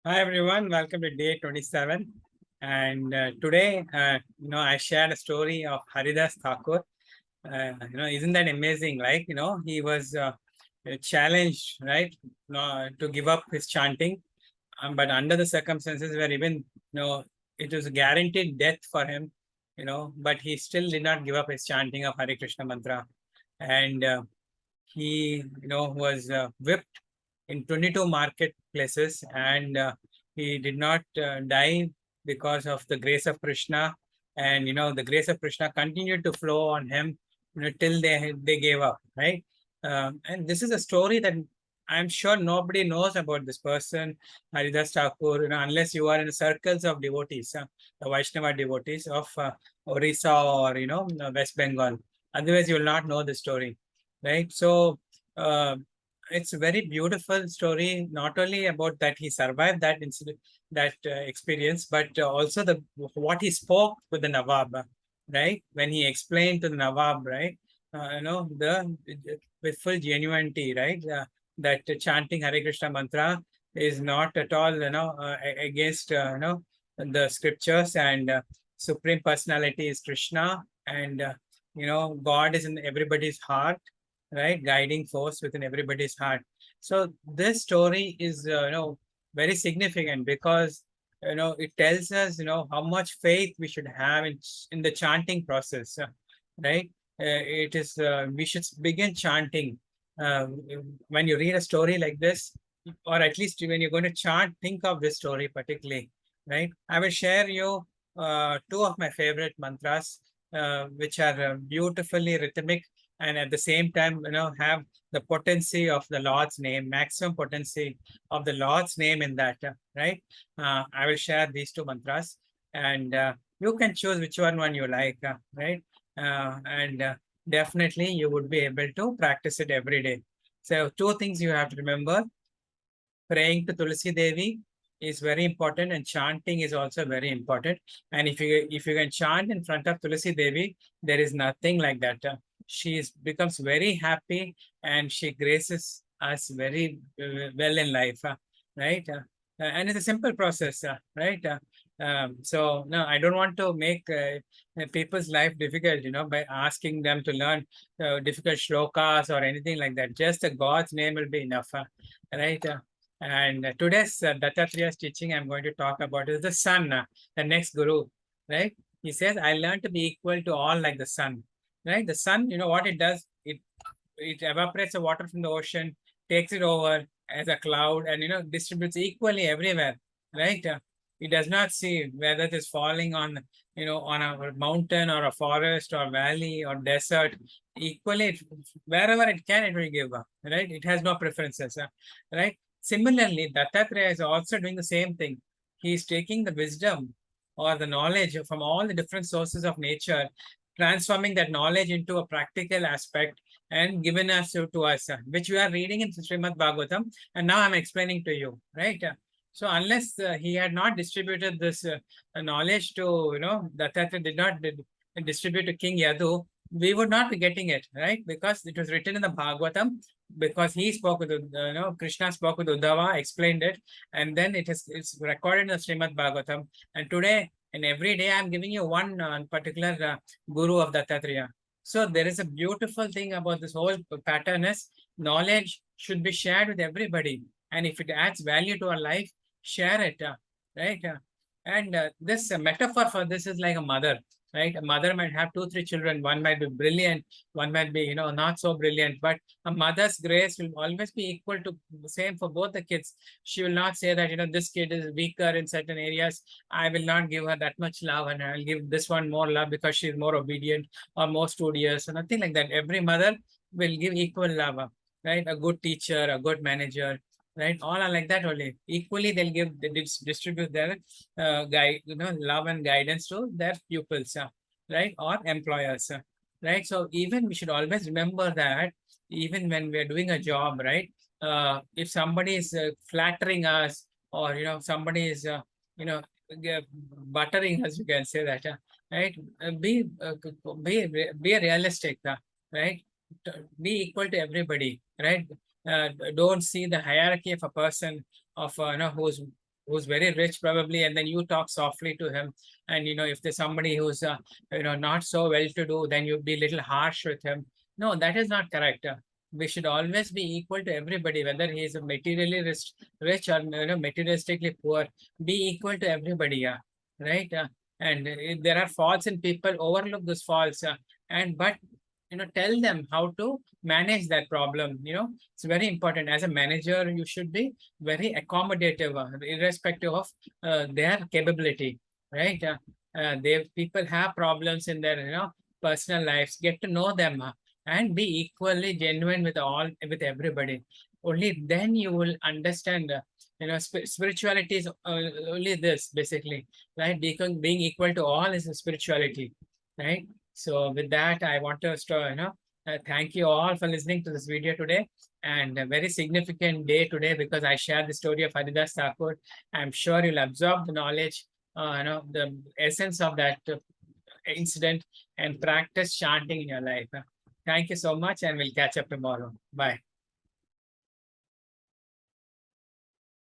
Hi everyone, welcome to day 27. And today, I shared a story of Haridas Thakur. Isn't that amazing? Like, he was challenged, right, to give up his chanting. But under the circumstances where even, it was guaranteed death for him, but he still did not give up his chanting of Hare Krishna mantra. And he, was whipped in 22 marketplaces, and he did not die because of the grace of Krishna. And the grace of Krishna continued to flow on him, till they gave up, right? And this is a story that I'm sure nobody knows about this person, Haridas Thakur, unless you are in the circles of devotees, the Vaishnava devotees of Orissa or West Bengal. Otherwise, you will not know the story, right? So uh, it's a very beautiful story, not only about that he survived that incident, that experience, but also the what he spoke with the Nawab, right? When he explained to the Nawab, right? The with full genuinity, right? That chanting Hare Krishna mantra is not at all, against, the scriptures, and Supreme Personality is Krishna, and God is in everybody's heart, right? Guiding force within everybody's heart. So this story is, very significant because, it tells us, how much faith we should have in the chanting process, right? It is, we should begin chanting. Uh, when you read a story like this, or at least when you're going to chant, think of this story particularly, right? I will share you two of my favorite mantras, which are beautifully rhythmic, and at the same time, have the potency of the Lord's name, maximum potency of the Lord's name in that, right? I will share these two mantras, and you can choose which one you like, right? And definitely you would be able to practice it every day. So two things you have to remember: praying to Tulsi Devi is very important, and chanting is also very important. And if you can chant in front of Tulsi Devi, there is nothing like that. Becomes very happy, and she graces us very well in life, right? And it's a simple process, right? So no, I don't want to make people's life difficult, by asking them to learn difficult shlokas or anything like that. Just God's name will be enough, right? And today's Dattatreya's teaching I'm going to talk about is the sun, the next guru, right? He says, I learned to be equal to all like the sun, right? The sun, what it does, it evaporates the water from the ocean, takes it over as a cloud, and distributes equally everywhere, right? It does not see whether it is falling on, on a mountain or a forest or valley or desert. Equally, wherever it can, it will give, right? It has no preferences, right? Similarly, Dattatreya is also doing the same thing. He is taking the wisdom or the knowledge from all the different sources of nature, transforming that knowledge into a practical aspect and given us to us, which we are reading in Srimad Bhagavatam, and now I'm explaining to you, right? So unless he had not distributed this knowledge to, Dattatreya did not distribute to King Yadu, we would not be getting it, right? Because it was written in the Bhagavatam, because he spoke with, Krishna spoke with Uddhava, explained it, and then it's recorded in the Srimad Bhagavatam. And today and every day, I'm giving you one particular guru of Dattatreya. So there is a beautiful thing about this whole pattern is knowledge should be shared with everybody, and if it adds value to our life, share it, right? And this metaphor for this is like a mother, right? A mother might have two, three children. One might be brilliant, one might be, not so brilliant, but a mother's grace will always be equal to the same for both the kids. She will not say that, this kid is weaker in certain areas, I will not give her that much love, and I'll give this one more love because she's more obedient or more studious, or nothing like that. Every mother will give equal love, right? A good teacher, a good manager, right? All are like that only. Equally, they distribute their guide, love and guidance to their pupils, right? Or employers, right? So even we should always remember that even when we're doing a job, right? If somebody is flattering us, or somebody is you know buttering us, you can say that, right? Be realistic, right? Be equal to everybody, right? Don't see the hierarchy of a person, of who's who's very rich probably, and then you talk softly to him. And if there's somebody who's not so well to do, then you'd be a little harsh with him. No, that is not correct. We should always be equal to everybody, whether he is materially rich or materialistically poor. Be equal to everybody, yeah, right? And if there are faults in people, overlook those faults, and but tell them how to manage that problem. It's very important. As a manager, you should be very accommodative, irrespective of their capability, right? They people have problems in their personal lives. Get to know them, and be equally genuine with everybody. Only then you will understand. Spirituality is only this, basically, right? Because being equal to all is a spirituality, right? So with that, I want to thank you all for listening to this video today, and a very significant day today because I share the story of Haridas Thakur. I'm sure you'll absorb the knowledge, the essence of that incident, and practice chanting in your life. Thank you so much, and we'll catch up tomorrow. Bye.